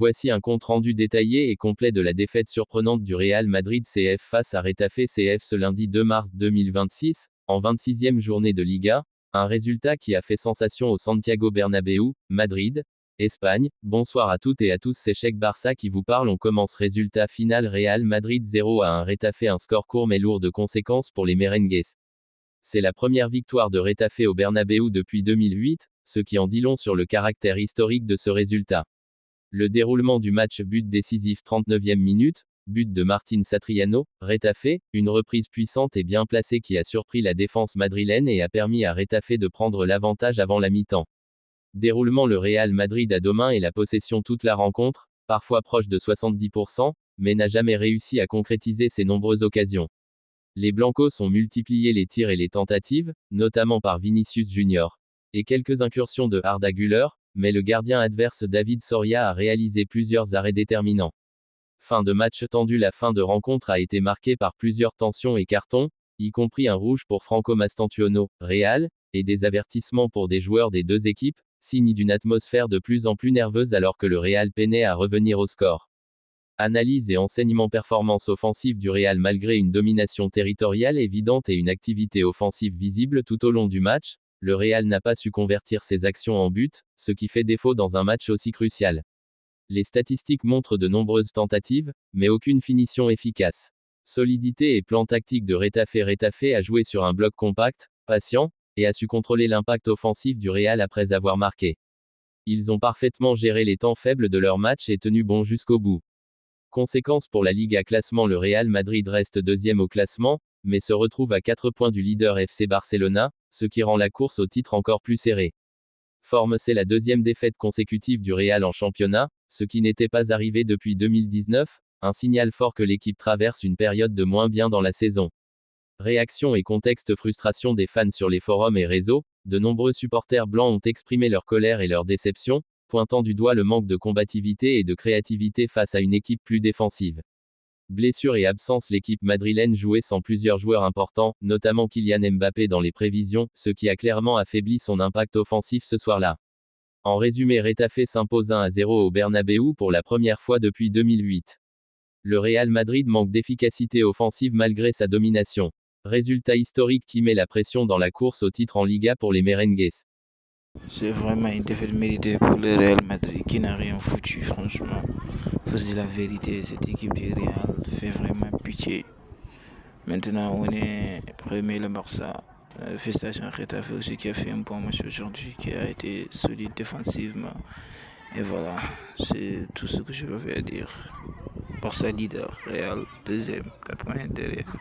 Voici un compte-rendu détaillé et complet de la défaite surprenante du Real Madrid CF face à Retafe CF ce lundi 2 mars 2026, en 26e journée de Liga, un résultat qui a fait sensation au Santiago Bernabéu, Madrid, Espagne. Bonsoir à toutes et à tous, c'est Cheikh Barça qui vous parle. On commence. Résultat final: Real Madrid 0-1 Retafe, un score court mais lourd de conséquences pour les merengues. C'est la première victoire de Retafe au Bernabéu depuis 2008, ce qui en dit long sur le caractère historique de ce résultat. Le déroulement du match: but décisif 39e minute, but de Martín Satriano, Retafe, une reprise puissante et bien placée qui a surpris la défense madrilène et a permis à Retafe de prendre l'avantage avant la mi-temps. Déroulement: le Real Madrid a domin et la possession toute la rencontre, parfois proche de 70%, mais n'a jamais réussi à concrétiser ses nombreuses occasions. Les Blancos ont multiplié les tirs et les tentatives, notamment par Vinicius Junior, et quelques incursions de Arda Güler, mais le gardien adverse David Soria a réalisé plusieurs arrêts déterminants. Fin de match tendu. La fin de rencontre a été marquée par plusieurs tensions et cartons, y compris un rouge pour Franco Mastantuono, Real, et des avertissements pour des joueurs des deux équipes, signe d'une atmosphère de plus en plus nerveuse alors que le Real peinait à revenir au score. Analyse et enseignement: performance offensive du Real malgré une domination territoriale évidente et une activité offensive visible tout au long du match. Le Real n'a pas su convertir ses actions en but, ce qui fait défaut dans un match aussi crucial. Les statistiques montrent de nombreuses tentatives, mais aucune finition efficace. Solidité et plan tactique de Retafe. Retafe a joué sur un bloc compact, patient, et a su contrôler l'impact offensif du Real après avoir marqué. Ils ont parfaitement géré les temps faibles de leur match et tenu bon jusqu'au bout. Conséquence pour la Liga: classement: le Real Madrid reste deuxième au classement, mais se retrouve à 4 points du leader FC Barcelona, ce qui rend la course au titre encore plus serrée. Forme: c'est la deuxième défaite consécutive du Real en championnat, ce qui n'était pas arrivé depuis 2019, un signal fort que l'équipe traverse une période de moins bien dans la saison. Réaction et contexte: frustration des fans sur les forums et réseaux. De nombreux supporters blancs ont exprimé leur colère et leur déception, pointant du doigt le manque de combativité et de créativité face à une équipe plus défensive. Blessures et absence: l'équipe madrilène jouait sans plusieurs joueurs importants, notamment Kylian Mbappé dans les prévisions, ce qui a clairement affaibli son impact offensif ce soir-là. En résumé, Retafe s'impose 1-0 au Bernabéu pour la première fois depuis 2008. Le Real Madrid manque d'efficacité offensive malgré sa domination. Résultat historique qui met la pression dans la course au titre en Liga pour les merengues. C'est vraiment une défaite méritée pour le Real Madrid qui n'a rien foutu, franchement. Faut dire la vérité, cette équipe du Real fait vraiment pitié. Maintenant, on est premier, le Barça. Félicitations à Retafe aussi qui a fait un bon match aujourd'hui, qui a été solide défensivement. Et voilà, c'est tout ce que je peux dire. Barça leader, Real deuxième, 4 points derrière.